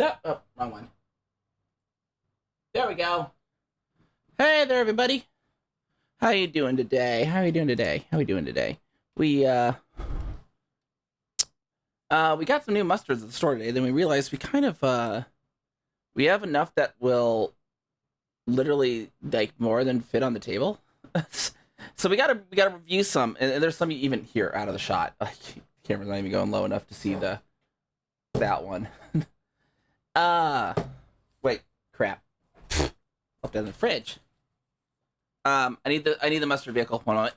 No, oh, wrong one. There we go. Hey there, everybody. How you doing today? How you doing today? How we doing today? We we got some new mustards at the store today. Then we realized we kind of we have enough that will literally like more than fit on the table. So we gotta review some, and there's some even here out of the shot. Camera's not even going low enough to see that one. uh Wait, crap. Left it in the fridge. I need the mustard vehicle. One moment.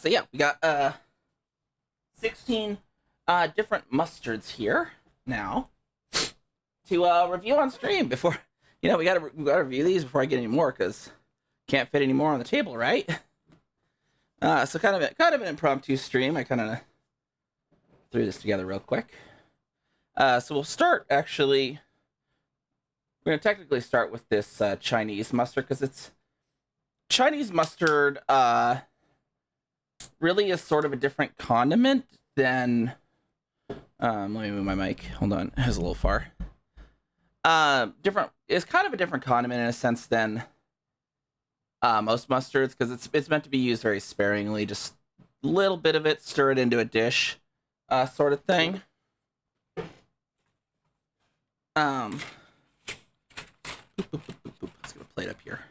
So yeah, we got 16 different mustards here now to review on stream before we gotta review these before I get any more because can't fit any more on the table, right? So kind of an impromptu stream. I kind of threw this together real quick. So we'll start actually. We're gonna technically start with this Chinese mustard because it's Chinese mustard. Really is sort of a different condiment than. Let me move my mic. Hold on, it was a little far. Different. It's kind of a different condiment in a sense than most mustards because it's meant to be used very sparingly, just a little bit of it, stir it into a dish, sort of thing. Let's get a plate up here.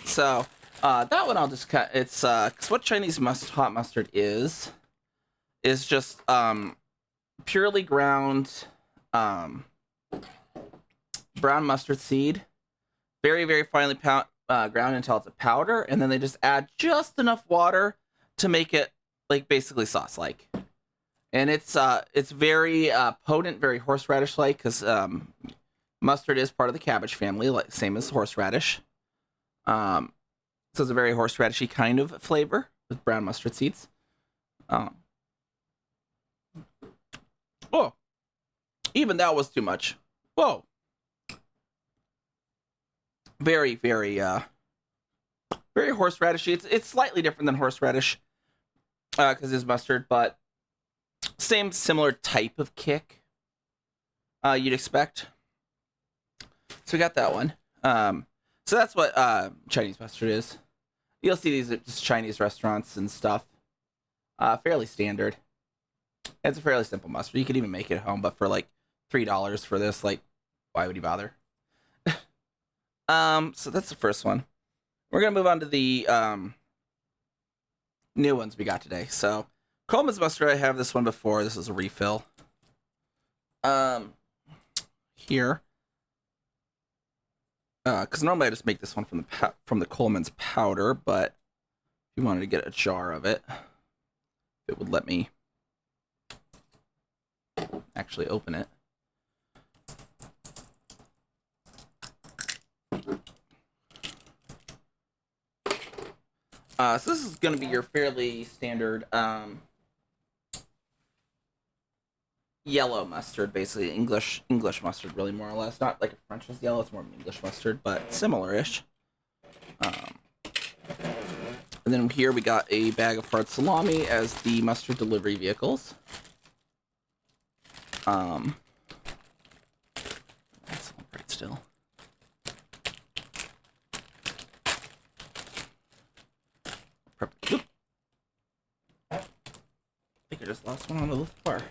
So that one I'll just cut. It's because what Chinese hot mustard is just purely ground brown mustard seed, very very finely ground until it's a powder, and then they just add just enough water to make it like basically sauce like. And it's very potent, very horseradish like because mustard is part of the cabbage family, like same as horseradish. So it's a very horseradishy kind of flavor with brown mustard seeds. Oh, even that was too much. Whoa. Very, very, very horseradishy. It's slightly different than horseradish because it's mustard, but similar type of kick you'd expect. So we got that one. So that's what Chinese mustard is. You'll see these at just Chinese restaurants and stuff. Fairly standard. It's a fairly simple mustard. You could even make it at home, but for like $3 for this, like, why would you bother? So that's the first one. We're gonna move on to the new ones we got today. So Coleman's mustard, I have this one before. This is a refill. Here. Because normally I just make this one from the Coleman's powder, but if you wanted to get a jar of it, it would let me actually open it. So this is going to be your fairly standard yellow mustard, basically English mustard, really more or less. Not like a French's yellow; it's more English mustard, but similar-ish. And then here we got a bag of hard salami as the mustard delivery vehicles. That's right still. Oop. I think I just lost one on the floor.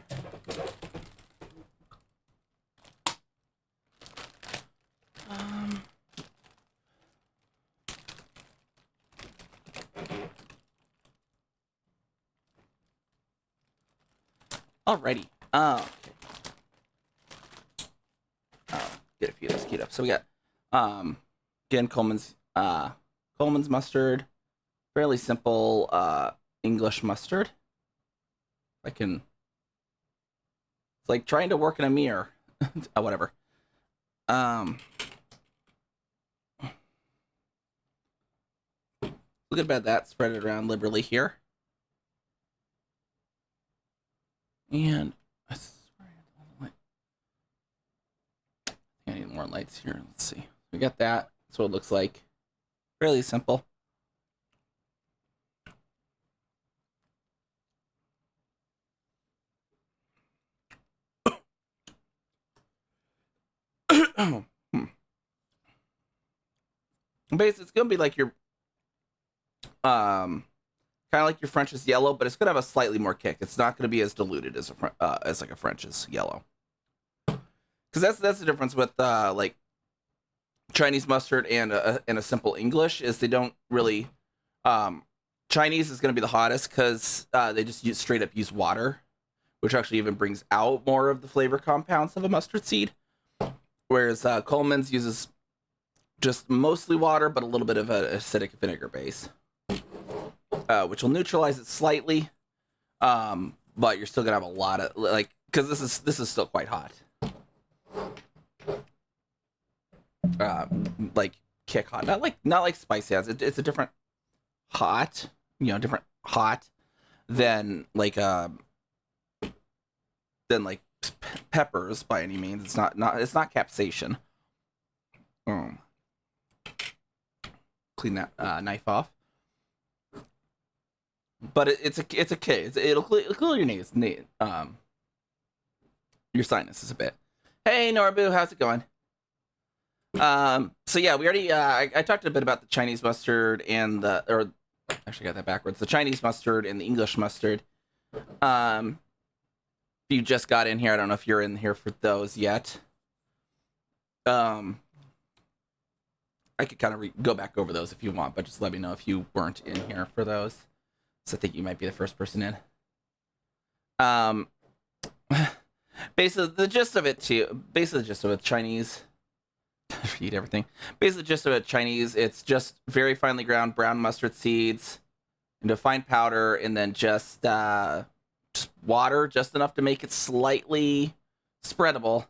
Alrighty. Get a few of those queued up. So we got again Coleman's mustard. Fairly simple English mustard. It's like trying to work in a mirror. Whatever. Look about that. Spread it around liberally here. And lights here. Let's see. We got that. That's what it looks like. Fairly simple. Basically, it's gonna be like your kind of like your French's yellow, but it's gonna have a slightly more kick. It's not gonna be as diluted as like a French's yellow. Because that's the difference with like Chinese mustard and a simple English is they don't really. Chinese is gonna be the hottest because they just straight up use water, which actually even brings out more of the flavor compounds of a mustard seed. Whereas Coleman's uses just mostly water, but a little bit of an acidic vinegar base, which will neutralize it slightly. But you're still gonna have a lot of like because this is still quite hot. Like kick hot, not like spicy hot. It's a different hot, different hot than like peppers by any means. It's not capsaicin. Clean that knife off. But it's a kick. It'll clear your your sinuses a bit. Hey Norbu, how's it going? So yeah, we already I talked a bit about the Chinese mustard and actually got that backwards. The Chinese mustard and the English mustard. If you just got in here, I don't know if you're in here for those yet. I could kind of go back over those if you want, but just let me know if you weren't in here for those. So I think you might be the first person in. Basically, the gist of it Chinese. Eat everything. Basically, the gist of it Chinese. It's just very finely ground brown mustard seeds into fine powder, and then just water, just enough to make it slightly spreadable.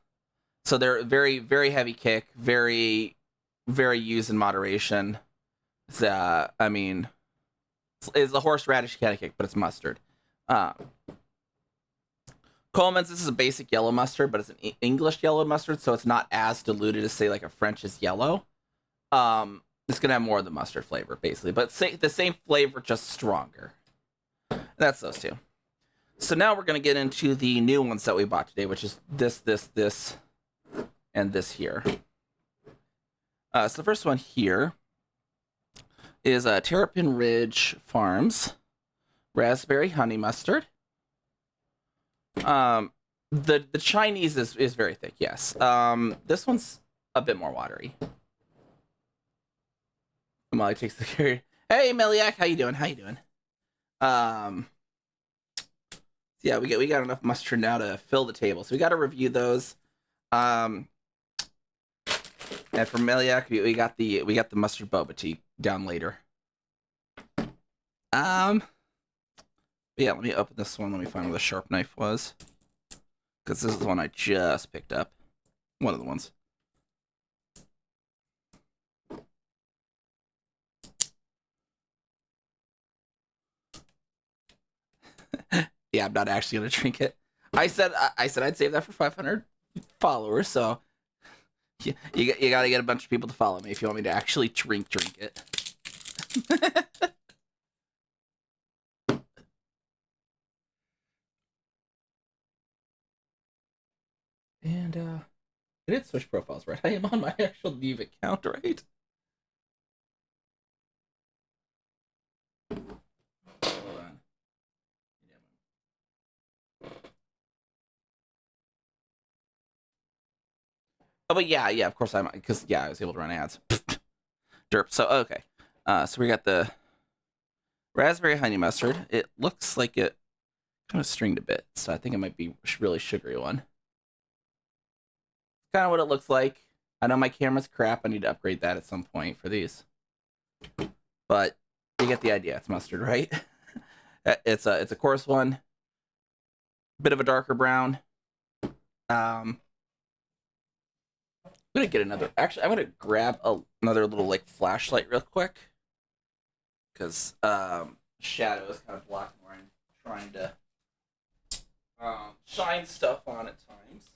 So they're very, very heavy kick, very, very used in moderation. It's, I mean, it's a horseradish kind of kick, but it's mustard. Coleman's, this is a basic yellow mustard, but it's an English yellow mustard, so it's not as diluted as, say, like a French's yellow. It's going to have more of the mustard flavor, basically, but the same flavor, just stronger. That's those two. So now we're going to get into the new ones that we bought today, which is this, and this here. So the first one here is Terrapin Ridge Farms Raspberry Honey Mustard. The Chinese is very thick, yes. This one's a bit more watery. Molly takes the carry. Hey Meliak, how you doing? Yeah, we got enough mustard now to fill the table, so we got to review those. And for Meliak, we got the mustard boba tea down later. Yeah, let me open this one. Let me find where the sharp knife was, because this is the one I just picked up. One of the ones. Yeah, I'm not actually gonna drink it. I said I'd save that for 500 followers. So you gotta get a bunch of people to follow me if you want me to actually drink it. And I did switch profiles, right? I am on my actual Neve account, right? Hold on. Oh, but yeah, of course because I was able to run ads. Derp. So okay, so we got the raspberry honey mustard. It looks like it kind of stringed a bit, so I think it might be really sugary one. Kind of what it looks like. I know my camera's crap. I need to upgrade that at some point for these. But you get the idea. It's mustard, right? It's a coarse one. Bit of a darker brown. I'm gonna get another. Actually, I'm gonna grab another little like flashlight real quick, because shadow is kind of blocking where I'm trying to shine stuff on at times.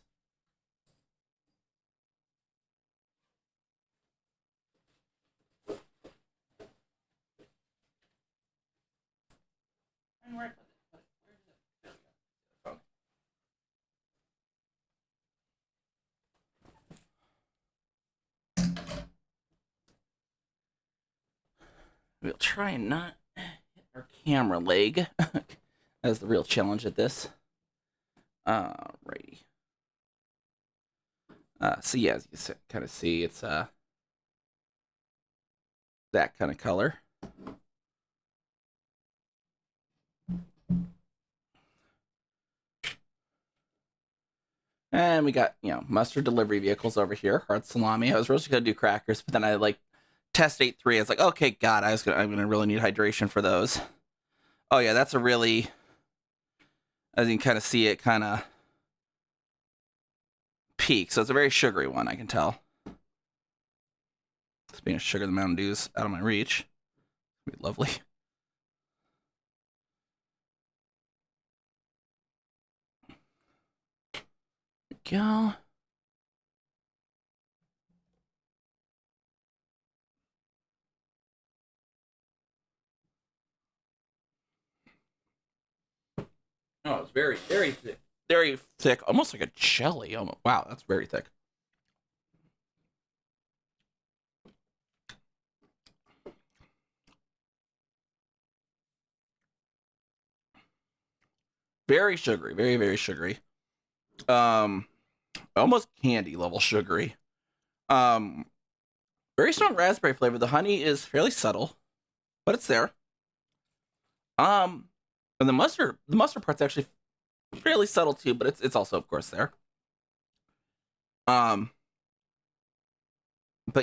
We'll try and not hit our camera leg. That's the real challenge at this. Alrighty. So yeah, as you kind of see, it's that kind of color. And we got, mustard delivery vehicles over here, hard salami. I was really gonna do crackers, but then I test 8-3. I was like, okay, God, I'm gonna really need hydration for those. Oh yeah, that's a really, as you can kind of see, it kind of peaks. So it's a very sugary one, I can tell. Speaking of sugar, the Mountain Dew's out of my reach. It'd be lovely. There we go. Oh, it's very, very thick. Very thick, almost like a jelly. Oh, wow, that's very thick. Very sugary, very, very sugary. Almost candy level sugary. Very strong raspberry flavor. The honey is fairly subtle, but it's there. And the mustard part's actually fairly subtle too, but it's also of course there. But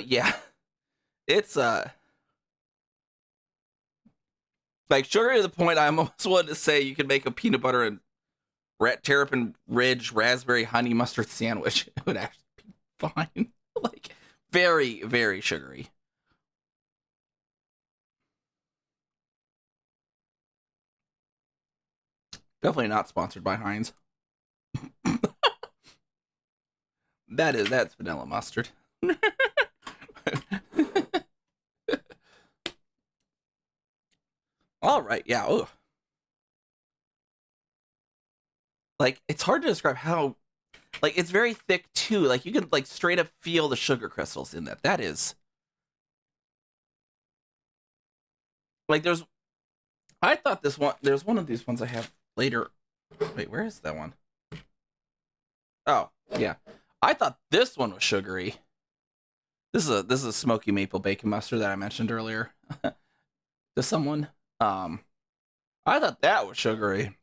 yeah, it's like sugary to the point I almost wanted to say you could make a peanut butter and Terrapin Ridge raspberry honey mustard sandwich. It would actually be fine. Like very, very sugary. Definitely not sponsored by Heinz. That's vanilla mustard. All right, yeah. Ooh. Like it's hard to describe how, like it's very thick too. Like you can like straight up feel the sugar crystals in that. That is like I thought there's one of these ones I have later. Wait, where is that one? Oh, yeah. I thought this one was sugary. This is a smoky maple bacon mustard that I mentioned earlier to someone. I thought that was sugary.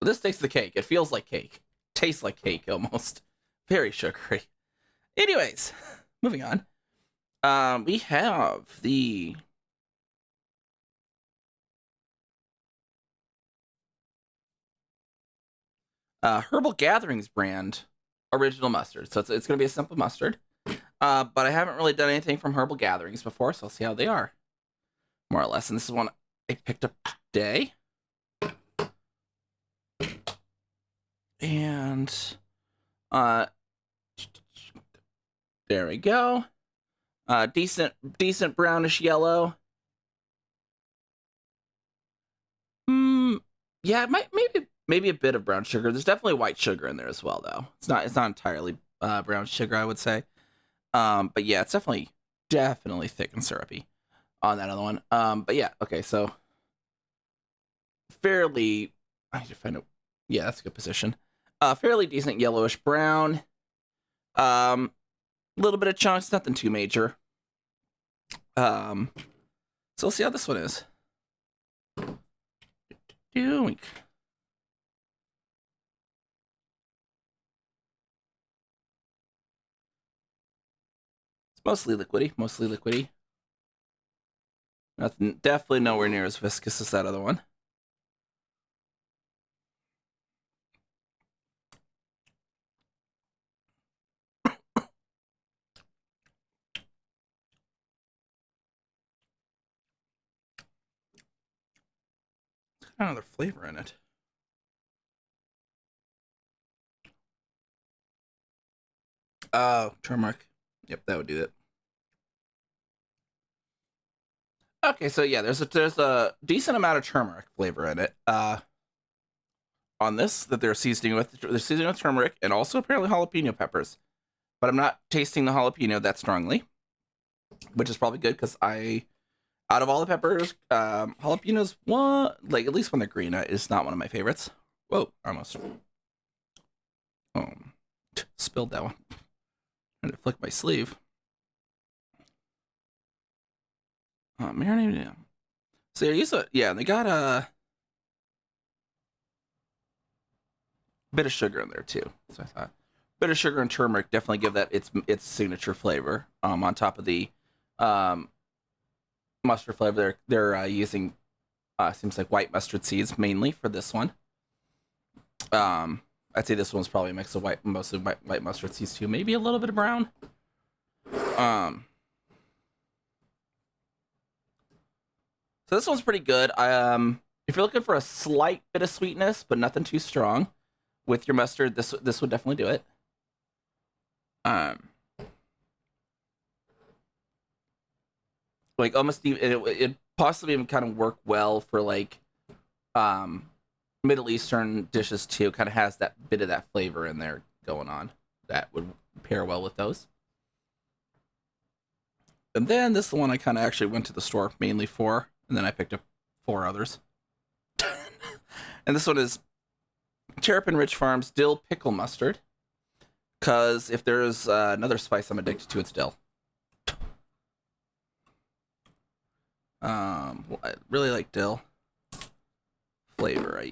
But this takes the cake. It feels like cake. Tastes like cake almost. Very sugary. Anyways, moving on. We have the Herbal Gatherings brand original mustard. So it's going to be a simple mustard. But I haven't really done anything from Herbal Gatherings before, so I'll see how they are. More or less. And this is one I picked up today. And there we go. Decent brownish yellow. Yeah, it might maybe a bit of brown sugar. There's definitely white sugar in there as well, though. It's not entirely brown sugar, I would say. But yeah, it's definitely thick and syrupy on that other one. But yeah, okay, so fairly, I need to find out. Yeah, that's a good position. Fairly decent yellowish brown. A little bit of chunks, nothing too major. So we'll see how this one is. Doing. It's mostly liquidy. Nothing, definitely nowhere near as viscous as that other one. Another flavor in it. Oh, turmeric. Yep, that would do it. Okay, so yeah, there's a decent amount of turmeric flavor in it. On this that they're seasoning with turmeric and also apparently jalapeno peppers. But I'm not tasting the jalapeno that strongly, which is probably good because I Out of all the peppers, jalapenos, one, like at least when they're green, is not one of my favorites. Whoa, almost. Oh, spilled that one. Trying to flick my sleeve. Marinated. Yeah. So you used to, yeah, they got a bit of sugar in there too. So I thought, bit of sugar and turmeric definitely give that its signature flavor. On top of the mustard flavor, they're using seems like white mustard seeds mainly for this one. I'd say this one's probably a mix of mostly white mustard seeds too, maybe a little bit of brown. So this one's pretty good. If you're looking for a slight bit of sweetness, but nothing too strong, with your mustard, this would definitely do it. Like almost even it possibly even kind of work well for like Middle Eastern dishes too. Kind of has that bit of that flavor in there going on that would pair well with those. And then this is the one I kind of actually went to the store mainly for, and then I picked up 4 others. And this one is Terrapin Ridge Farms Dill Pickle Mustard. Because if there's another spice I'm addicted to, it's dill. Well, I really like dill flavor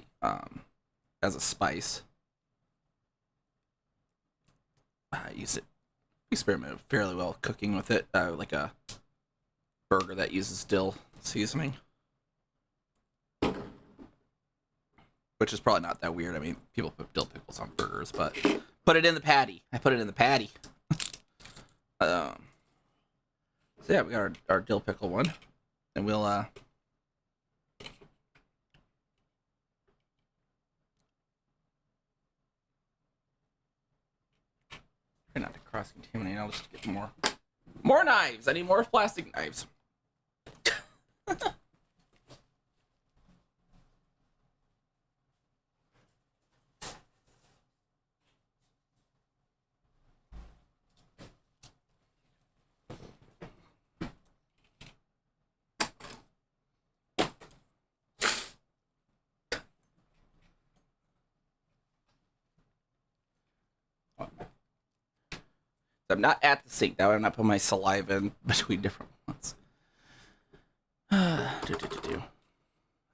as a spice. I use it, experiment fairly well cooking with it, like a burger that uses dill seasoning. Which is probably not that weird. I mean, people put dill pickles on burgers, but put it in the patty. I put it in the patty. So yeah, we got our dill pickle one. And we'll try not to cross contaminate. I'll just get more knives. I need more plastic knives. I'm not at the sink. That way I'm not putting my saliva in between different ones. And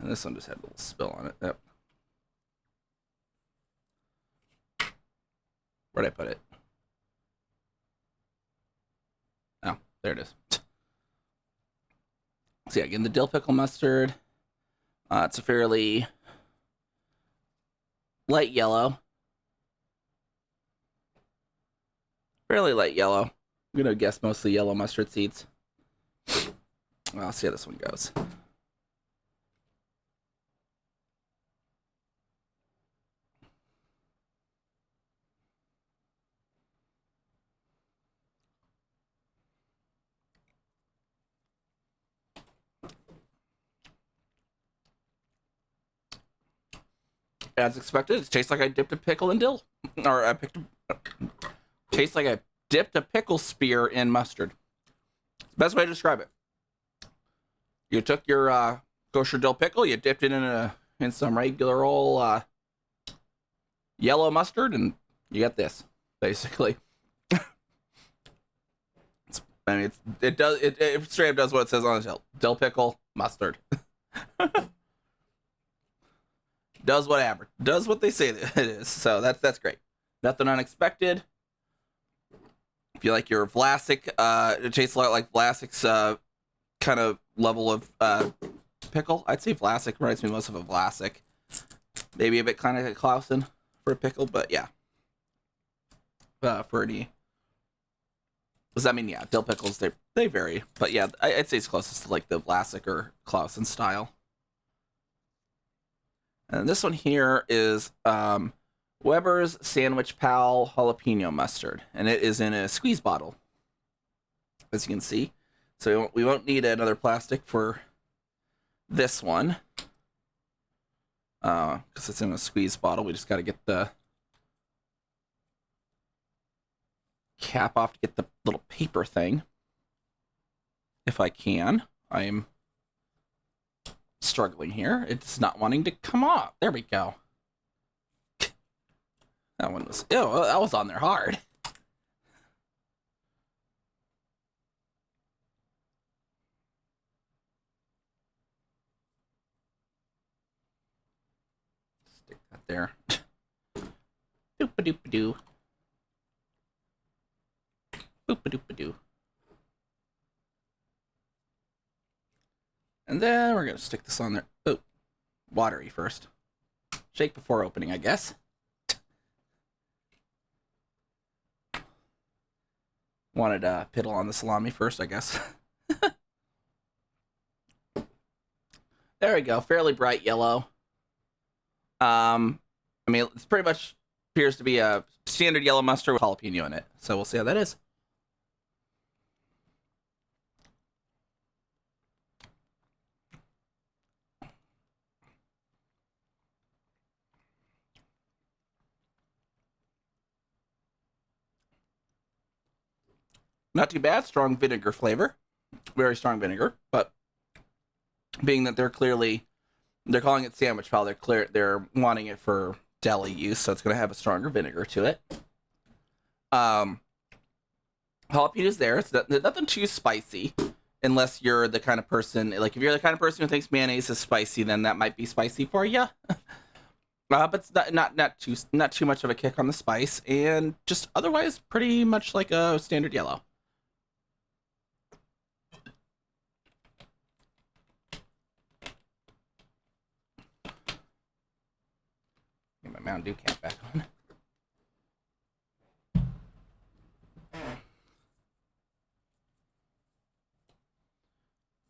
this one just had a little spill on it. Yep. Where'd I put it? Oh, there it is. So yeah, again, the dill pickle mustard. It's a fairly light yellow. Fairly light yellow. I'm gonna guess mostly yellow mustard seeds. Well, I'll see how this one goes. As expected, it tastes like I dipped a pickle in dill. Or I picked tastes like I dipped a pickle spear in mustard. Best way to describe it. You took your kosher dill pickle, you dipped it in some regular old yellow mustard, and you get this, basically. I mean, it straight up does what it says on the shelf. Dill pickle, mustard. Does whatever. Does what they say it is. So that's great. Nothing unexpected. If you like your Vlasic, it tastes a lot like Vlasic's kind of level of pickle. I'd say Vlasic reminds me most of a Vlasic. Maybe a bit kind of like Clausen for a pickle, but yeah. For any... Does that mean, yeah, dill pickles, they vary. But yeah, I'd say it's closest to like the Vlasic or Clausen style. And this one here is Weber's Sandwich Pal Jalapeno Mustard. And it is in a squeeze bottle, as you can see. So we won't need another plastic for this one. Because it's in a squeeze bottle. We just got to get the cap off to get the little paper thing. If I can. I'm struggling here. It's not wanting to come off. There we go. That one was, ew, that was on there hard. Stick that there. Doop-a-doop-a-doo. Boop-a-doop-a-doo. And then we're going to stick this on there. Oh, watery first. Shake before opening, I guess. Wanted to piddle on the salami first, I guess. There we go. Fairly bright yellow. I mean, it's pretty much appears to be a standard yellow mustard with jalapeno in it. So we'll see how that is. Not too bad. Strong vinegar flavor. Very strong vinegar. But being that they're calling it sandwich pal, they're wanting it for deli use, so it's going to have a stronger vinegar to it. Jalapenos there. It's nothing too spicy, unless you're the kind of person, like if you're the kind of person who thinks mayonnaise is spicy, then that might be spicy for you. But it's not too much of a kick on the spice, and just otherwise pretty much like a standard yellow. Get my Mountain Dew cap back on.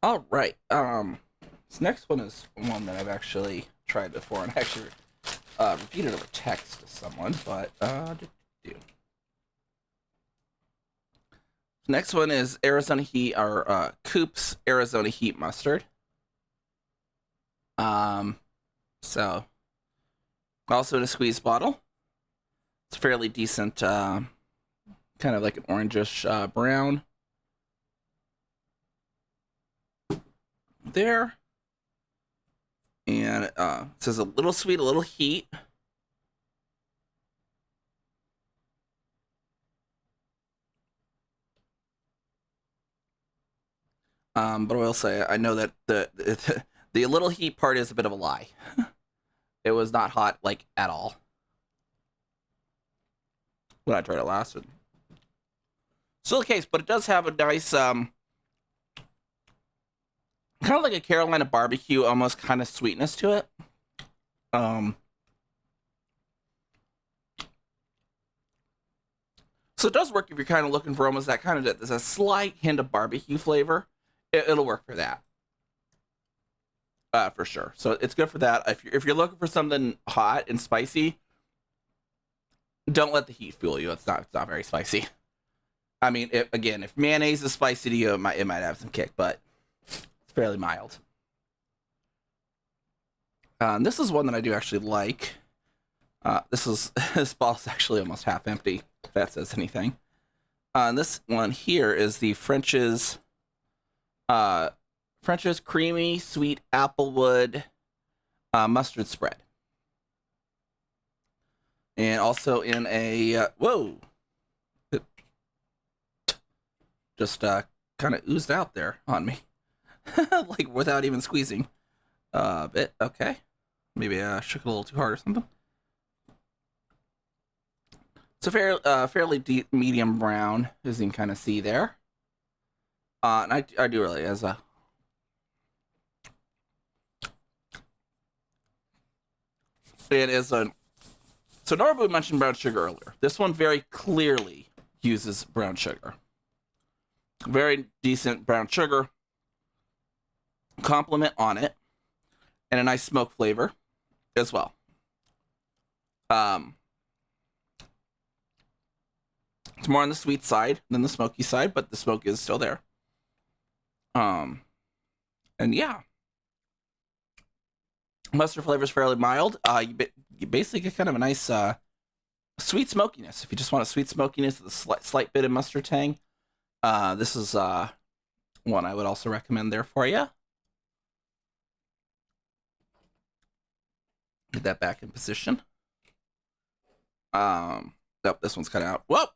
All right. This next one is one that I've actually tried before and actually repeated over text to someone, but next one is Arizona Heat, or Coop's Arizona Heat mustard. So also in a squeeze bottle. It's fairly decent, kind of like an orangish brown. There. And it says a little sweet, a little heat. But I will say, I know that the little heat part is a bit of a lie. It was not hot, like, at all when I tried it last. Still the case, but it does have a nice, kind of like a Carolina barbecue, almost kind of sweetness to it. So it does work if you're kind of looking for almost that kind of, there's a slight hint of barbecue flavor. It'll work for that. For sure. So it's good for that. If you're looking for something hot and spicy, don't let the heat fool you. It's not very spicy. I mean, if mayonnaise is spicy to you, it might have some kick, but it's fairly mild. This is one that I do actually like. This bottle's actually almost half empty, if that says anything. This one here is the French's creamy sweet applewood mustard spread, and also in a whoa, it just kind of oozed out there on me, like without even squeezing a bit. Okay, maybe I shook it a little too hard or something. It's a fairly deep medium brown, as you can kind of see there. And I do really, as a it is a, so Norbu mentioned brown sugar earlier. This one very clearly uses brown sugar. Very decent brown sugar complement on it, and a nice smoke flavor as well. It's more on the sweet side than the smoky side, but the smoke is still there. And yeah, mustard flavor is fairly mild. You basically get kind of a nice sweet smokiness. If you just want a sweet smokiness with a slight bit of mustard tang, this is one I would also recommend there for you. Get that back in position. Nope, this one's cut out. Whoa!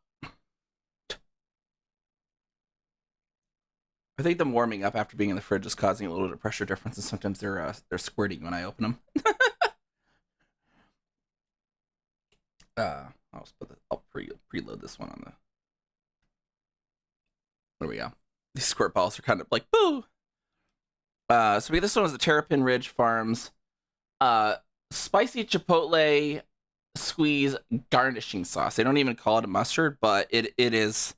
I think them warming up after being in the fridge is causing a little bit of pressure difference, and sometimes they're squirting when I open them. I'll preload this one on the. There we go. These squirt balls are kind of like boo. So this one was the Terrapin Ridge Farms spicy chipotle squeeze garnishing sauce. They don't even call it a mustard, but it is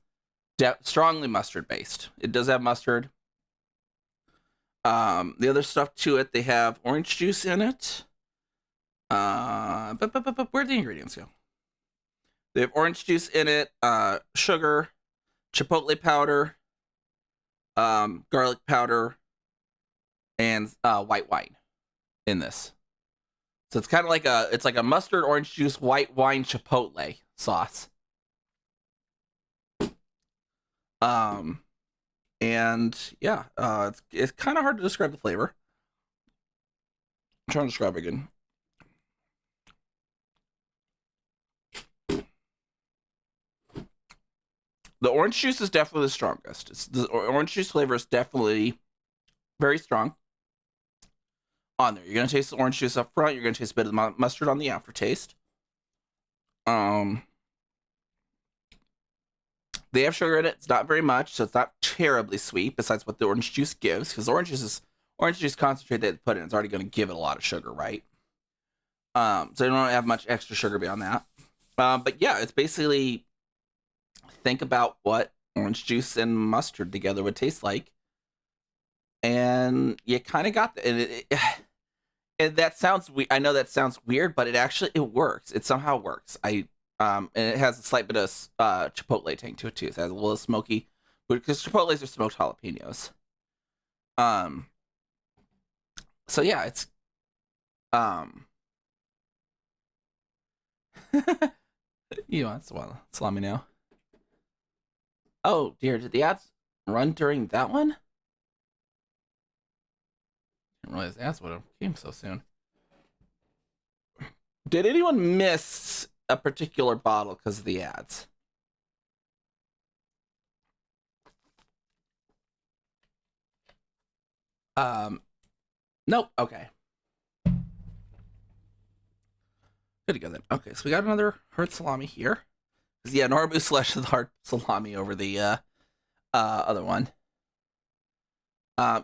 strongly mustard based. It does have mustard. The other stuff to it, they have orange juice in it. But where'd the ingredients go? They have orange juice in it, sugar, chipotle powder, garlic powder, and white wine in this. So it's kind of like a mustard, orange juice, white wine chipotle sauce. And yeah, it's kind of hard to describe the flavor. I'm trying to describe it again. The orange juice is definitely the strongest. The orange juice flavor is definitely very strong on there. You're going to taste the orange juice up front. You're going to taste a bit of the mustard on the aftertaste. They have sugar in it. It's not very much, so it's not terribly sweet besides what the orange juice gives, because orange juice concentrate they put in. It's already going to give it a lot of sugar, right? So they don't have much extra sugar beyond that. But yeah, it's basically, think about what orange juice and mustard together would taste like, and you kind of got that. And that sounds I know that sounds weird, but it works. It somehow works. And it has a slight bit of chipotle tang to it too. So it has a little smoky, because chipotles are smoked jalapenos. So yeah, it's you want salami now? Oh dear, did the ads run during that one? Didn't realize the ads would have came so soon. Did anyone miss a particular bottle because of the ads? Nope. Okay. Good to go then. Okay, so we got another hard salami here. Yeah, Norbu selected the hard salami over the other one.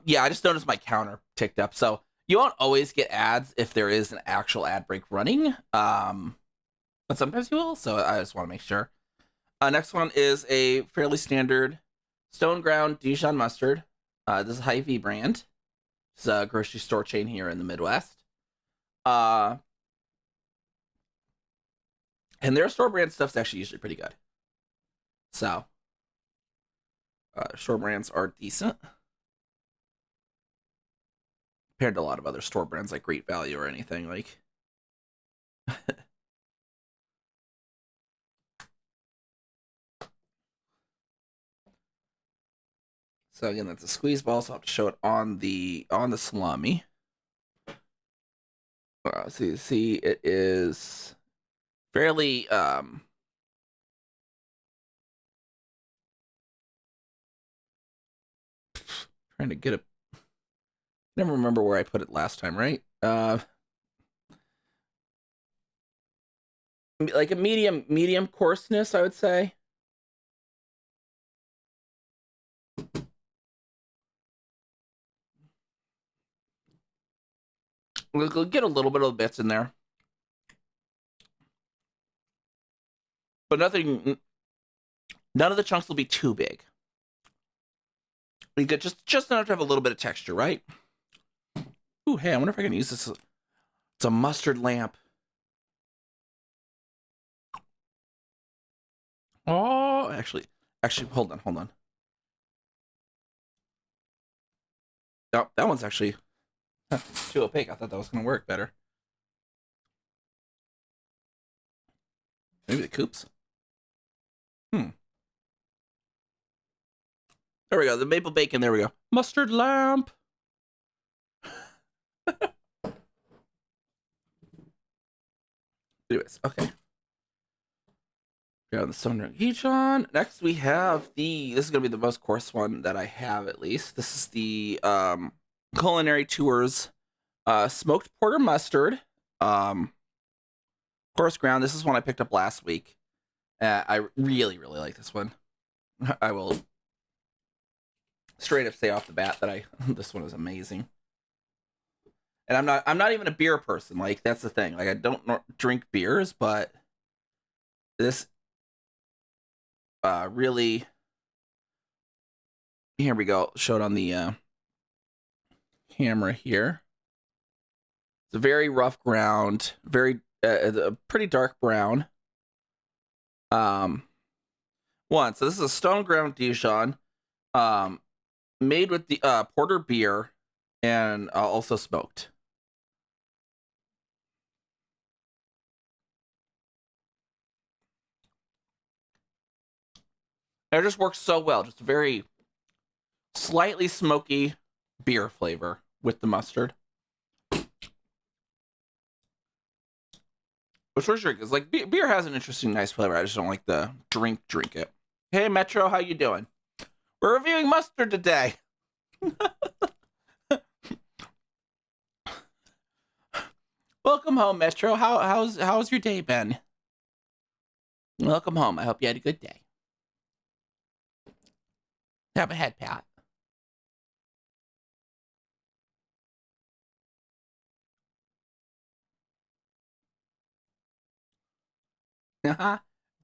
Yeah, I just noticed my counter ticked up. So you won't always get ads if there is an actual ad break running. But sometimes you will, so I just want to make sure. Next one is a fairly standard stone ground Dijon mustard. This is a Hy-Vee brand. It's a grocery store chain here in the Midwest. And their store brand stuff's actually usually pretty good. So, store brands are decent compared to a lot of other store brands like Great Value or anything like. So again, that's a squeeze ball, so I'll have to show it on the salami. So you see it is fairly trying to get it. Never remember where I put it last time, right? Like a medium coarseness, I would say. We'll get a little bit of bits in there, but nothing. None of the chunks will be too big. We get just enough to have a little bit of texture, right? Ooh, hey, I wonder if I can use this. It's a mustard lamp. Oh, actually, hold on. Oh, that one's actually too opaque. I thought that was gonna work better. Maybe the coops. There we go. The maple bacon. There we go. Mustard lamp. Anyways, okay. Got the Summoner Gijon. Next, we have the. This is gonna be the most coarse one that I have, at least. This is the Culinary Tours smoked porter mustard. Coarse ground. This is one I picked up last week. I really, really like this one. I will straight up say off the bat that this one is amazing. And I'm not even a beer person. Like, that's the thing. Like, I don't drink beers, but this really, here we go. Show it on the camera here. It's a very rough ground, very a pretty dark brown. So this is a stone ground Dijon, made with the porter beer and also smoked. And it just works so well. Just a very slightly smoky beer flavor with the mustard. Which for sure, because like beer has an interesting, nice flavor. I just don't like the drink it. Hey Metro, how you doing? We're reviewing mustard today. Welcome home, Metro. How's your day been? Welcome home. I hope you had a good day. Have a head pat.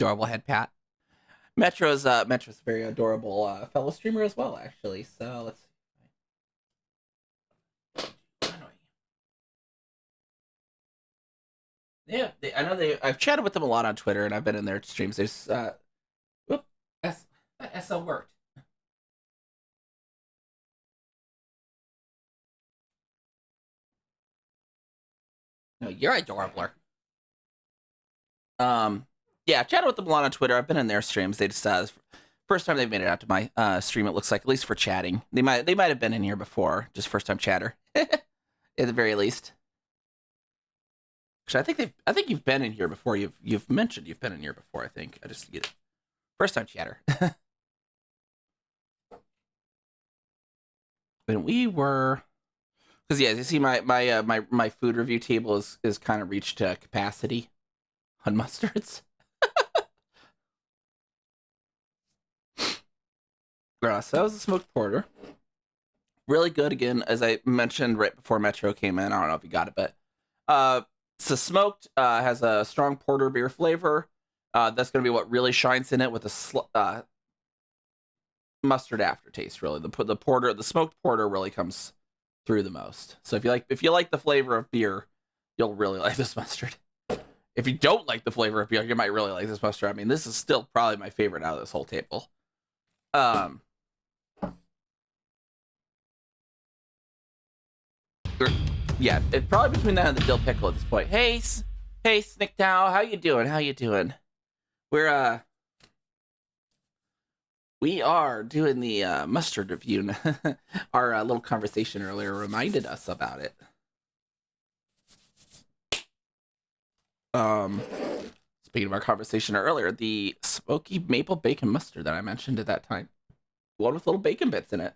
Adorable head pat. Metro's a very adorable fellow streamer as well, actually. So let's. Yeah, I know I've chatted with them a lot on Twitter, and I've been in their streams. There's SL worked. No, you're adorable. Yeah, I've chatted with them a lot on Twitter. I've been in their streams. They just first time they've made it out to my stream. It looks like, at least for chatting. They might have been in here before, just first time chatter, at the very least. Actually, I think you've been in here before. You've mentioned you've been in here before. I think I just get it. First time chatter. When we were, because yeah, you see my food review table is kind of reached capacity on mustards. So that was a smoked porter. Really good, again, as I mentioned right before Metro came in. I don't know if you got it, but so smoked, has a strong porter beer flavor. That's going to be what really shines in it, with a mustard aftertaste. Really, the smoked porter really comes through the most. So if you like the flavor of beer, you'll really like this mustard. If you don't like the flavor of beer, you might really like this mustard. I mean, this is still probably my favorite out of this whole table. Yeah, it's probably between that and the dill pickle at this point. Hey, Snicktow, how you doing? We are doing the mustard review. Our little conversation earlier reminded us about it. Speaking of our conversation earlier, the smoky maple bacon mustard that I mentioned at that time, one with little bacon bits in it.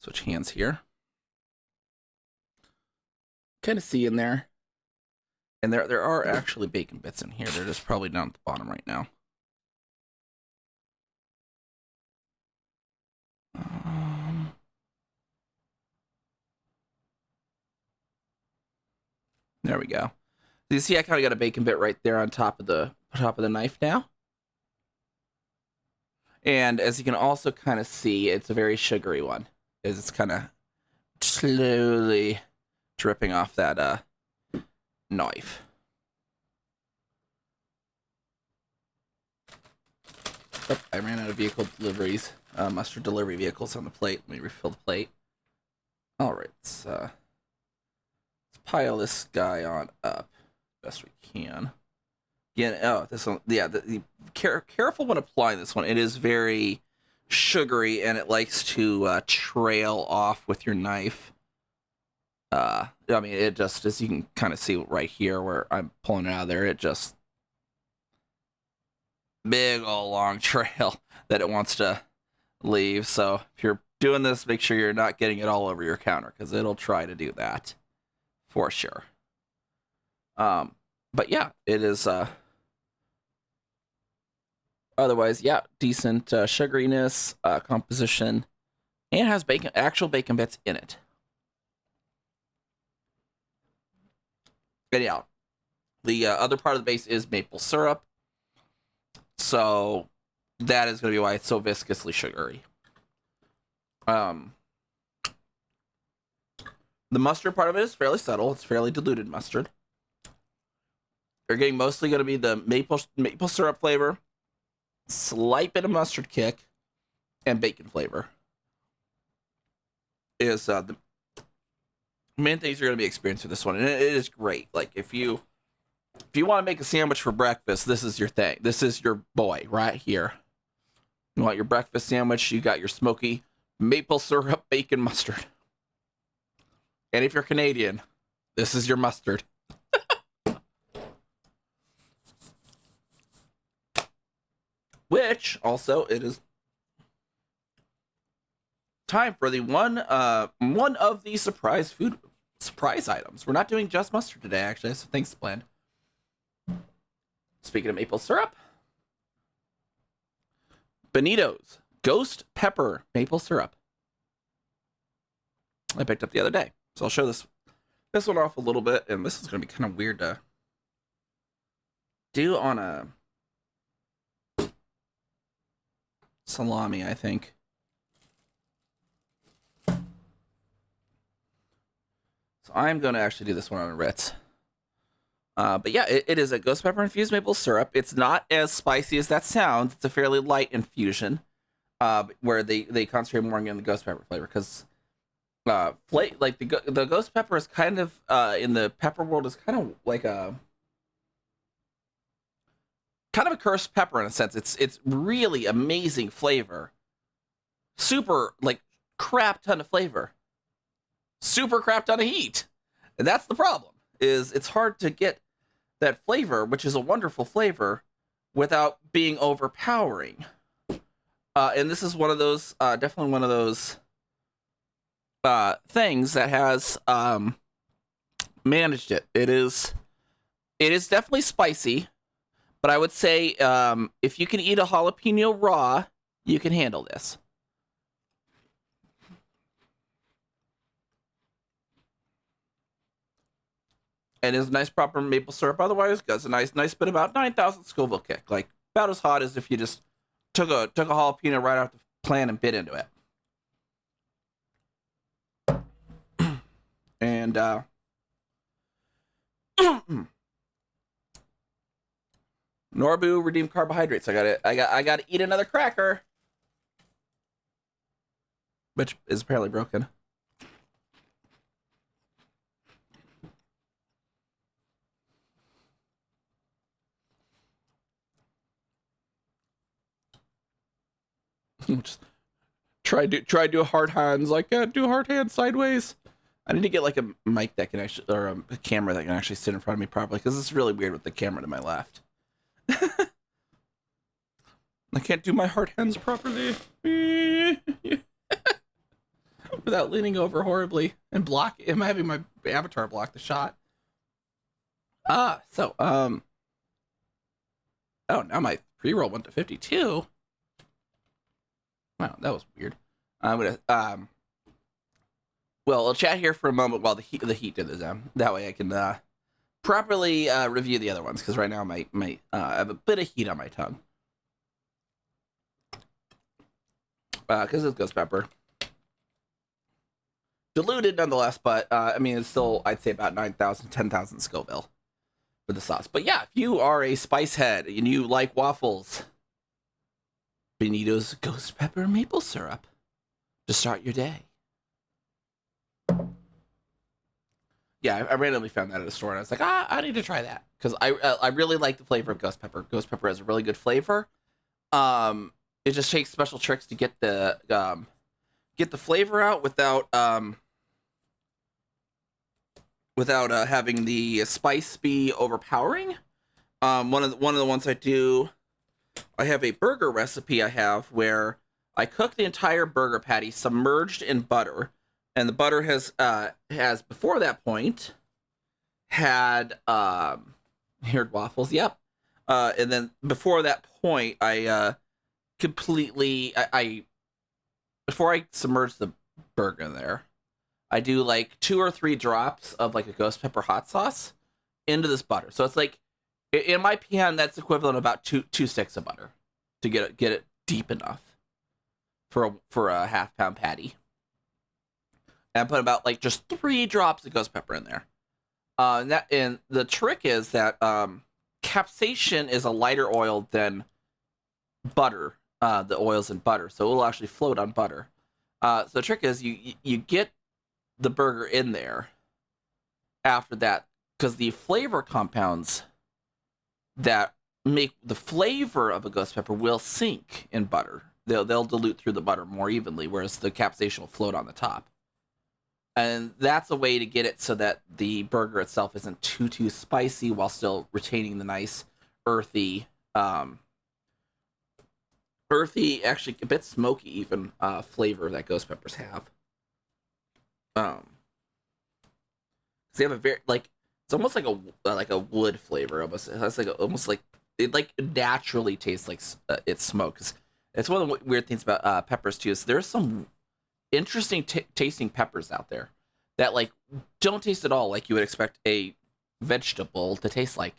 Switch hands here. Kind of see in there, and there are actually bacon bits in here. They're just probably down at the bottom right now. There we go. You see, I kind of got a bacon bit right there on top of the knife now. And as you can also kind of see, it's a very sugary one, as it's kind of slowly dripping off that knife. Oh, I ran out of vehicle deliveries, mustard delivery vehicles on the plate. Let me refill the plate. All right, let's pile this guy on up best we can. Yeah, oh, this one, yeah, careful when applying this one. It is very sugary, and it likes to trail off with your knife. I mean, it just, as you can kind of see right here where I'm pulling it out of there, it just big old long trail that it wants to leave. So if you're doing this, make sure you're not getting it all over your counter, because it'll try to do that for sure. But yeah, it is otherwise, yeah, decent sugariness, composition, and has actual bacon bits in it. And yeah, the other part of the base is maple syrup, so that is going to be why it's so viscously sugary. The mustard part of it is fairly subtle. It's fairly diluted mustard. You're getting mostly going to be the maple syrup flavor, slight bit of mustard kick, and bacon flavor is the main things you're going to be experiencing with this one. And it is great. Like, if you want to make a sandwich for breakfast, this is your thing. This is your boy right here. You want your breakfast sandwich, you got your smoky maple syrup bacon mustard. And if you're Canadian, this is your mustard. Which also, it is time for the one of the surprise items. We're not doing just mustard today, actually. So things planned. Speaking of maple syrup, Benito's Ghost Pepper Maple Syrup. I picked up the other day, so I'll show this one off a little bit, and this is going to be kind of weird to do on a salami, I think. So I'm going to actually do this one on a Ritz. But yeah, it is a ghost pepper infused maple syrup. It's not as spicy as that sounds. It's a fairly light infusion, where they concentrate more on the ghost pepper flavor, because like the ghost pepper is kind of in the pepper world is kind of like a cursed pepper in a sense. It's really amazing flavor, super like crap ton of flavor, super crap ton of heat, and that's the problem. Is it's hard to get that flavor, which is a wonderful flavor, without being overpowering. And this is one of those, definitely one of those things that has managed it. It is definitely spicy, but I would say if you can eat a jalapeno raw, you can handle this. And it's a nice proper maple syrup. Otherwise, got a nice bit about 9,000 Scoville kick. Like, about as hot as if you just took a jalapeno right off the plant and bit into it. And Norbu redeemed carbohydrates. I got to eat another cracker, which is apparently broken. Just try to do hard hands. Like, yeah, do hard hands sideways. I need to get like a mic that can actually, or a camera that can actually sit in front of me properly, because it's really weird with the camera to my left. I can't do my hard hands properly without leaning over horribly and I'm having my avatar block the shot. Oh, now my pre-roll went to 52. Wow, that was weird. I'm gonna well, I'll chat here for a moment while the heat did the down. That way I can properly review the other ones, because right now I have a bit of heat on my tongue. Because it's ghost pepper. Diluted nonetheless, but I mean, it's still, I'd say, about 9,000, 10,000 Scoville for the sauce. But yeah, if you are a spice head and you like waffles, Benito's Ghost Pepper Maple Syrup to start your day. Yeah, I randomly found that at a store, and I was like, I need to try that, because I really like the flavor of ghost pepper. Ghost pepper has a really good flavor. it just takes special tricks to get the flavor out without having the spice be overpowering. One of the ones I do, I have a burger recipe I have where I cook the entire burger patty submerged in butter, and the butter has before that point had heard waffles. Yep. And then before that point, I completely I before I submerge the burger in there, I do like 2 or 3 drops of like a ghost pepper hot sauce into this butter. So it's like in my pan, that's equivalent of about two sticks of butter to get it deep enough for a half-pound patty. And I put about like just 3 drops of ghost pepper in there. And the trick is that capsaicin is a lighter oil than butter. The oils in butter, so it will actually float on butter. So the trick is you get the burger in there after that, because the flavor compounds that make the flavor of a ghost pepper will sink in butter. They'll dilute through the butter more evenly, whereas the capsaicin will float on the top. And that's a way to get it so that the burger itself isn't too spicy while still retaining the nice earthy, actually a bit smoky even flavor that ghost peppers have. They have a very it's almost like a wood flavor almost. It's like almost like it like naturally tastes like it's smoke. It's one of the weird things about peppers too. Is there's some interesting tasting peppers out there that like don't taste at all like you would expect a vegetable to taste like.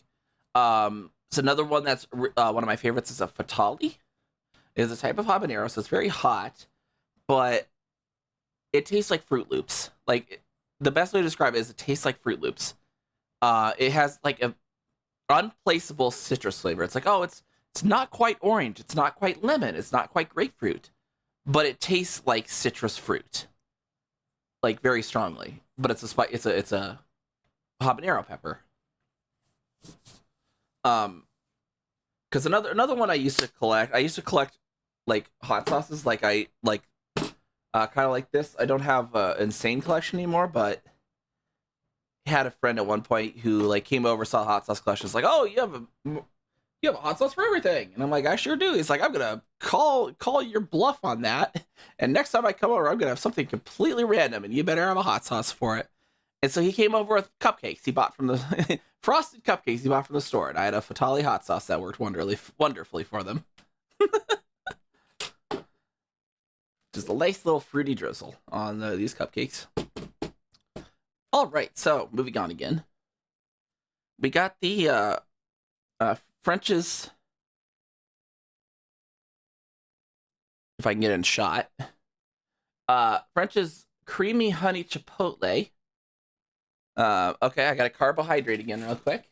So another one that's one of my favorites is a fatali. It's a type of habanero, so it's very hot, but it tastes like Fruit Loops. Like the best way to describe it is it tastes like Fruit Loops. It has like a unplaceable citrus flavor. It's like, oh, it's not quite orange, it's not quite lemon, it's not quite grapefruit, but it tastes like citrus fruit, like very strongly. But it's a habanero pepper. Because another one I used to collect like hot sauces, like I like kind of like this. I don't have an insane collection anymore, but had a friend at one point who like came over, saw hot sauce collection. It's like, oh, you have a hot sauce for everything, and I'm like, I sure do. He's like, I'm gonna call your bluff on that, and next time I come over, I'm gonna have something completely random, and you better have a hot sauce for it. And so he came over with cupcakes he bought from the frosted cupcakes he bought from the store, and I had a Fatali hot sauce that worked wonderfully for them. Just a nice little fruity drizzle on these cupcakes. All right, so moving on again. We got the French's, if I can get in shot. French's creamy honey chipotle. Okay, I got a carbohydrate again real quick.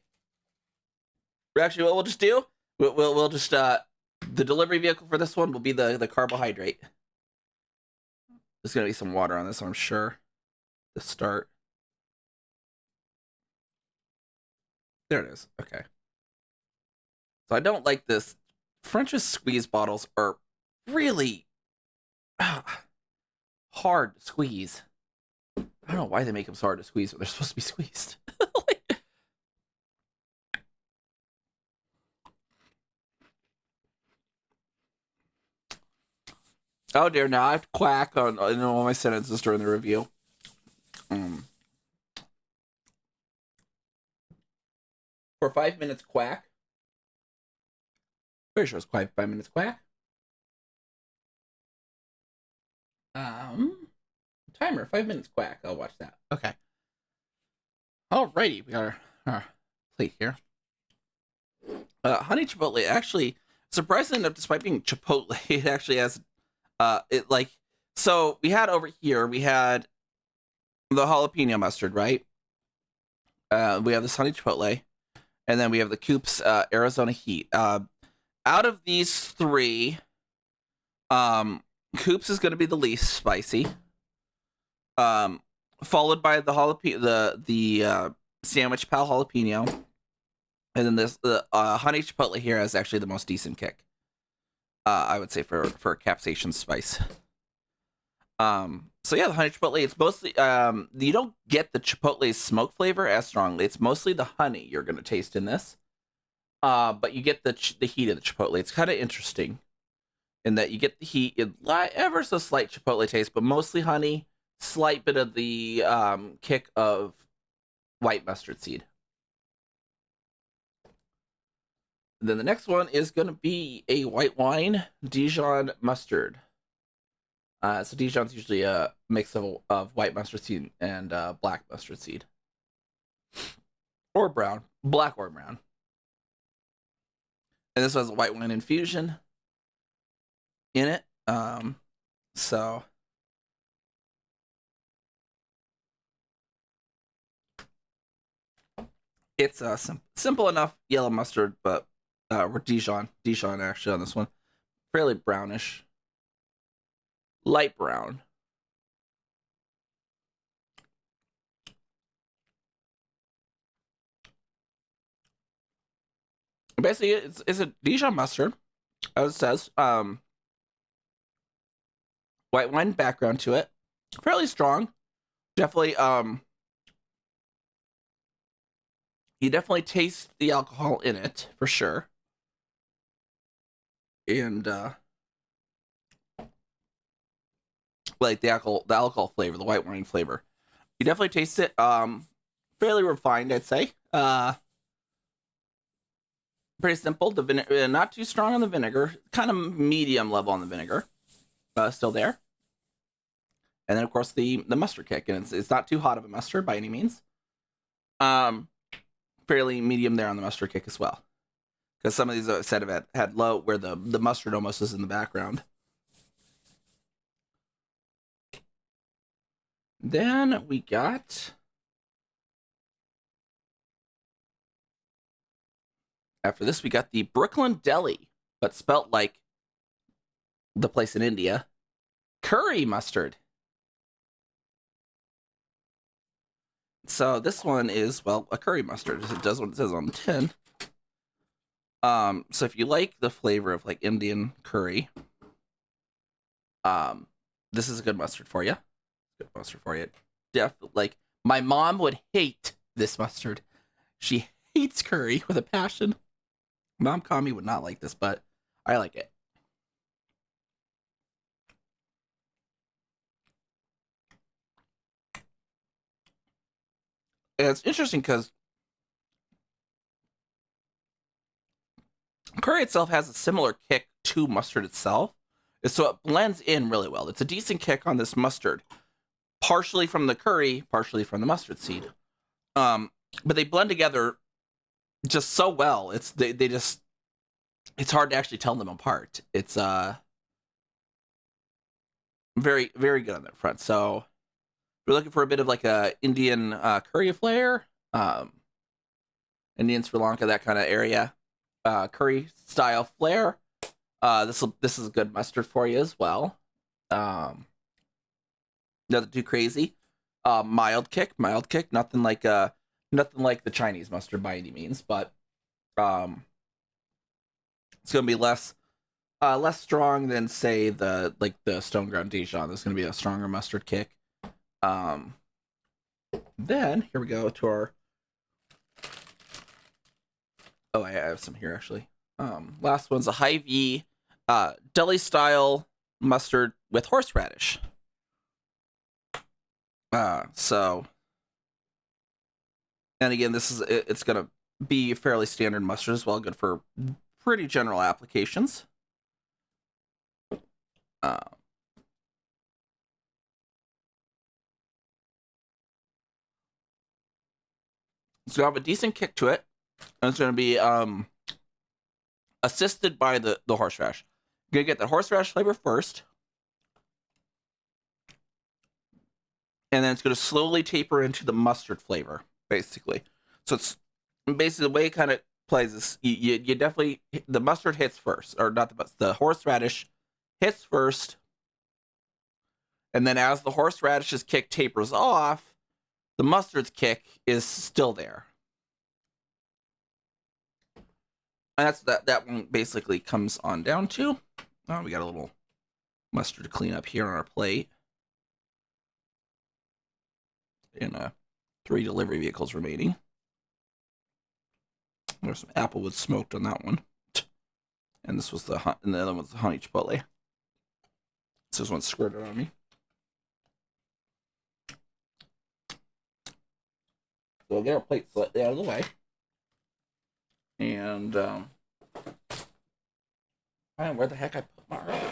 Actually, what we'll just do, we'll just the delivery vehicle for this one will be the carbohydrate. There's gonna be some water on this, I'm sure. To start. There it is. Okay. So I don't like this. French's squeeze bottles are really hard to squeeze. I don't know why they make them so hard to squeeze, but they're supposed to be squeezed. Oh dear, now I have to quack on all my sentences during the review. For 5 minutes quack. Pretty sure it's 5 minutes quack. Timer, 5 minutes quack. I'll watch that. Okay. Alrighty, we got our plate here. Honey chipotle, actually, surprisingly enough, despite being chipotle, it actually has so we had over here, we had the jalapeno mustard, right? We have this honey chipotle, and then we have the Coop's Arizona heat. Out of these three, Coop's is going to be the least spicy. Followed by the jalapeno, the Sandwich Pal jalapeno, and then this the honey chipotle here has actually the most decent kick. I would say for capsaicin spice. So yeah, the honey chipotle, it's mostly you don't get the chipotle smoke flavor as strongly. It's mostly the honey you're gonna taste in this. But you get the heat of the chipotle. It's kind of interesting in that you get the heat, ever so slight chipotle taste, but mostly honey, slight bit of the kick of white mustard seed. And then the next one is going to be a white wine Dijon mustard. So Dijon's usually a mix of white mustard seed and black mustard seed. Or brown. Black or brown. And this has a white wine infusion in it. So it's a simple enough yellow mustard, but we're Dijon actually on this one. Fairly brownish. Light brown. Basically, it's a Dijon mustard, as it says. White wine background to it, fairly strong. Definitely, you definitely taste the alcohol in it for sure, and like the alcohol flavor, the white wine flavor. You definitely taste it. Fairly refined, I'd say. Pretty simple. The vinegar, not too strong on the vinegar. Kind of medium level on the vinegar. Still there. And then of course the mustard kick, and it's not too hot of a mustard by any means. Fairly medium there on the mustard kick as well, because some of these I said have had low where the mustard almost is in the background. Then we got, after this, we got the Brooklyn Deli, but spelt like the place in India, curry mustard. So this one is, well, a curry mustard. It does what it says on the tin. So if you like the flavor of like Indian curry, this is a good mustard for you. Good mustard for you. Definitely, like my mom would hate this mustard. She hates curry with a passion. Mom Kami would not like this, but I like it. And it's interesting because curry itself has a similar kick to mustard itself, so it blends in really well. It's a decent kick on this mustard, partially from the curry, partially from the mustard seed. But they blend together just so well. It's they just, it's hard to actually tell them apart. It's very very good on that front. So if you're looking for a bit of like a Indian curry flair, Indian Sri Lanka, that kind of area, curry style flair, this is a good mustard for you as well. Nothing too crazy. Mild kick, nothing like the Chinese mustard by any means, but it's gonna be less strong than say the stone ground Dijon. There's gonna be a stronger mustard kick. Then here we go to our, oh, I have some here actually. Last one's a Hy-Vee deli style mustard with horseradish. So, and again, it's gonna be fairly standard mustard as well, good for pretty general applications. So you have a decent kick to it, and it's gonna be assisted by the horseradish. You're gonna get the horseradish flavor first, and then it's gonna slowly taper into the mustard flavor, basically. So it's basically the way it kind of plays is you definitely, the mustard hits first, or not the horseradish hits first, and then as the horseradish's kick tapers off, the mustard's kick is still there. And that's that one basically comes on down to. Oh, we got a little mustard to clean up here on our plate. And 3 delivery vehicles remaining. There's some applewood smoked on that one. And this was and the other one's the honey chipotle. This one squirted on me. So we'll get our plate slightly out of the way. And, I don't know where the heck I put my other phone.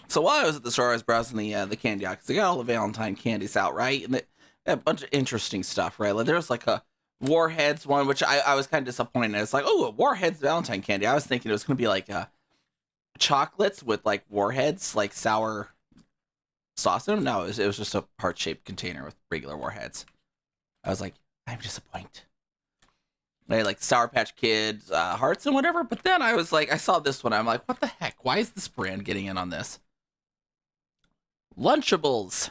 So while I was at the store, I was browsing the candy aisle because they got all the Valentine candies out, right? And they had a bunch of interesting stuff, right? Like there's like a Warheads one, which I was kind of disappointed. It's like, oh, a Warheads Valentine candy. I was thinking it was going to be like chocolates with like Warheads, like sour sauce in them. No, it was just a heart-shaped container with regular Warheads. I was like, I'm disappointed. They had like Sour Patch Kids, hearts and whatever. But then I was like, I saw this one. I'm like, what the heck? Why is this brand getting in on this? Lunchables,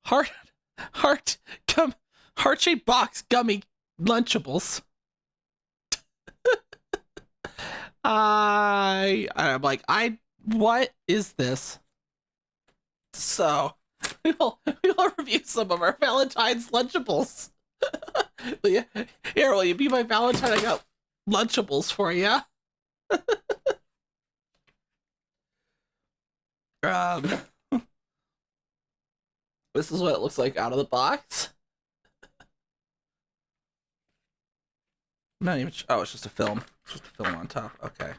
heart-shaped box gummy Lunchables. I'm like, what is this? So we'll review some of our Valentine's Lunchables. Here, will you be my Valentine? I got Lunchables for you. This is what it looks like out of the box. Not even. Oh, it's just a film. It's just a film on top. Okay.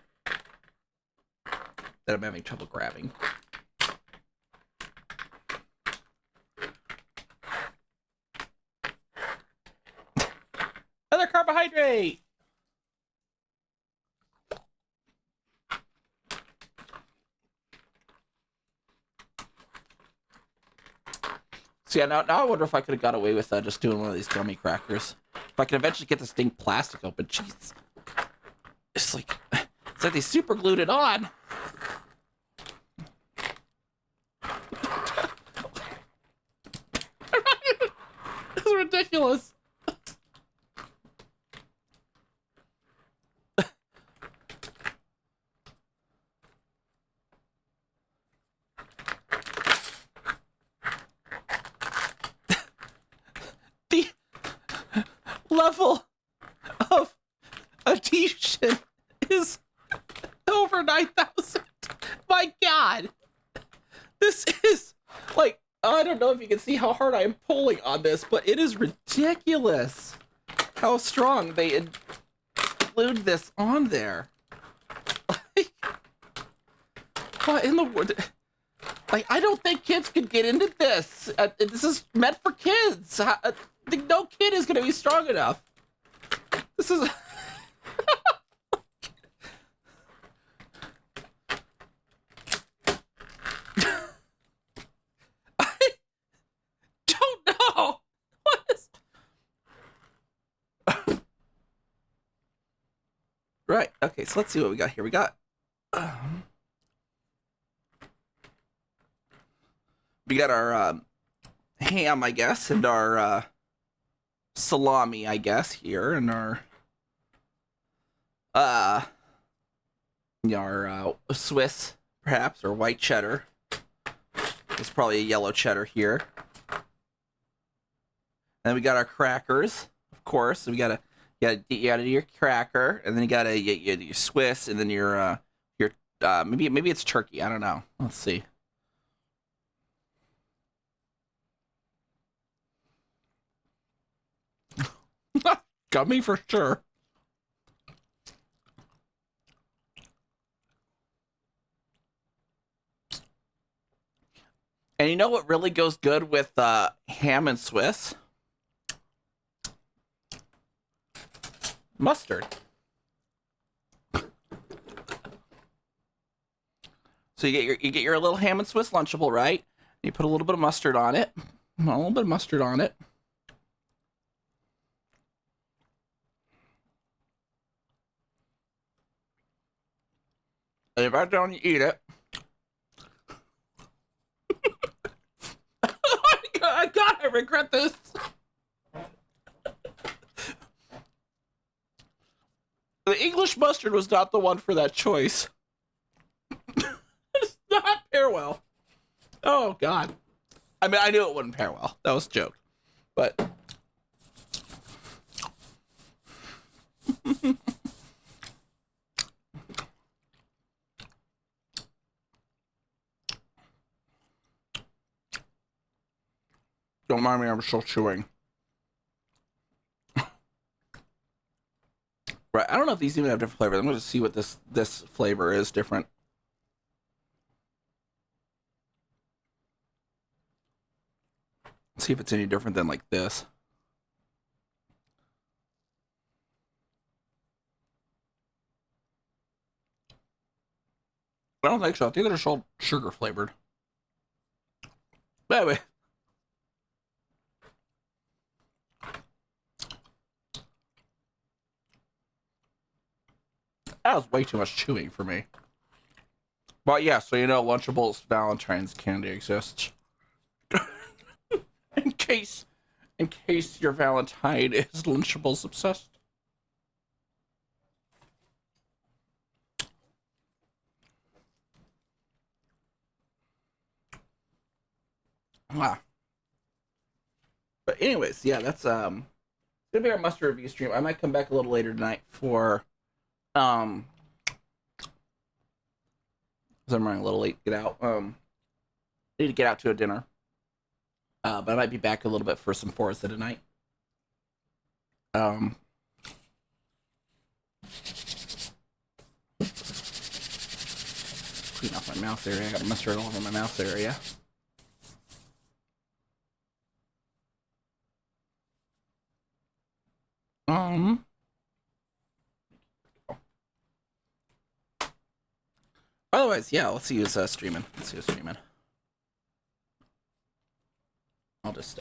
That I'm having trouble grabbing. Another carbohydrate. So yeah, now I wonder if I could have got away with just doing one of these gummy crackers. If I can eventually get this thing plastic open, jeez. It's like they super glued it on. It's ridiculous. The level of adhesion is over 9,000. My God. This is like, I don't know if you can see how hard I am pulling on this, but it is ridiculous how strong they glued this on there. Like, what in the world? Like, I don't think kids could get into this. This is meant for kids. No kid is going to be strong enough. This is... I don't know. What is... Right. Okay, so let's see what we got here. We got... we got our ham, I guess, and our salami, I guess, here, and our Swiss, perhaps, or white cheddar. There's probably a yellow cheddar here. Then we got our crackers, of course. So you gotta do your cracker, and then you gotta your Swiss, and then your maybe it's turkey. I don't know. Let's see. Gummy for sure. And you know what really goes good with ham and Swiss? Mustard. So you get your little ham and Swiss Lunchable, right? You put a little bit of mustard on it. A little bit of mustard on it. And if I don't eat it, oh my God, I regret this. English mustard was not the one for that choice. It's not pair well. Oh, God. I mean, I knew it wouldn't pair well. That was a joke. But... Don't mind me, I'm still chewing. Right, I don't know if these even have different flavors. I'm going to see what this flavor is different. See if it's any different than like this. I don't think so. I think they're all sugar flavored. But anyway. That was way too much chewing for me. But yeah, so you know Lunchables Valentine's candy exists. in case your Valentine is Lunchables obsessed. Ah. But anyways, yeah, that's gonna be our mustard review stream. I might come back a little later tonight for because I'm running a little late to get out. Need to get out to a dinner. But I might be back a little bit for some Forza tonight. Clean off my mouth area. I got mustard all over my mouth area. Otherwise, yeah, let's see who's streaming. Let's see who's streaming. I'll just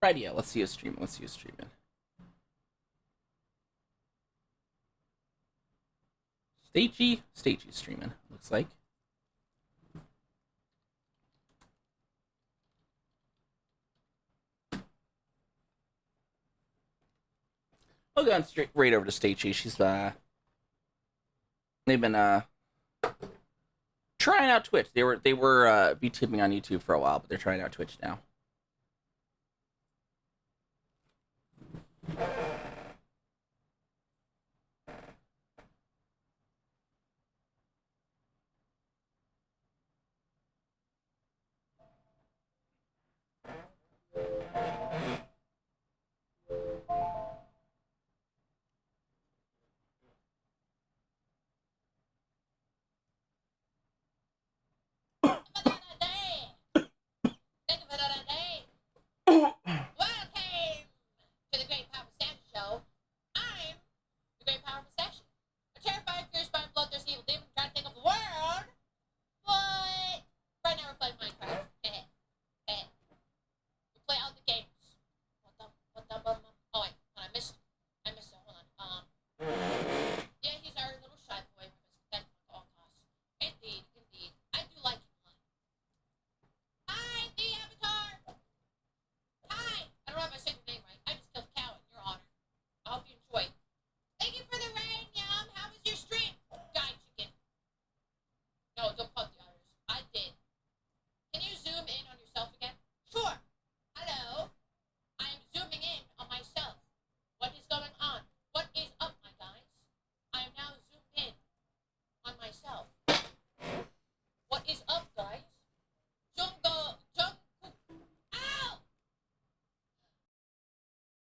right, yeah, let's see who's streaming. Let's see who's streaming. Stagey streaming, looks like. I'll go straight right over to Stagey. She's they've been trying out Twitch. They were VTubing on YouTube for a while, but they're trying out Twitch now.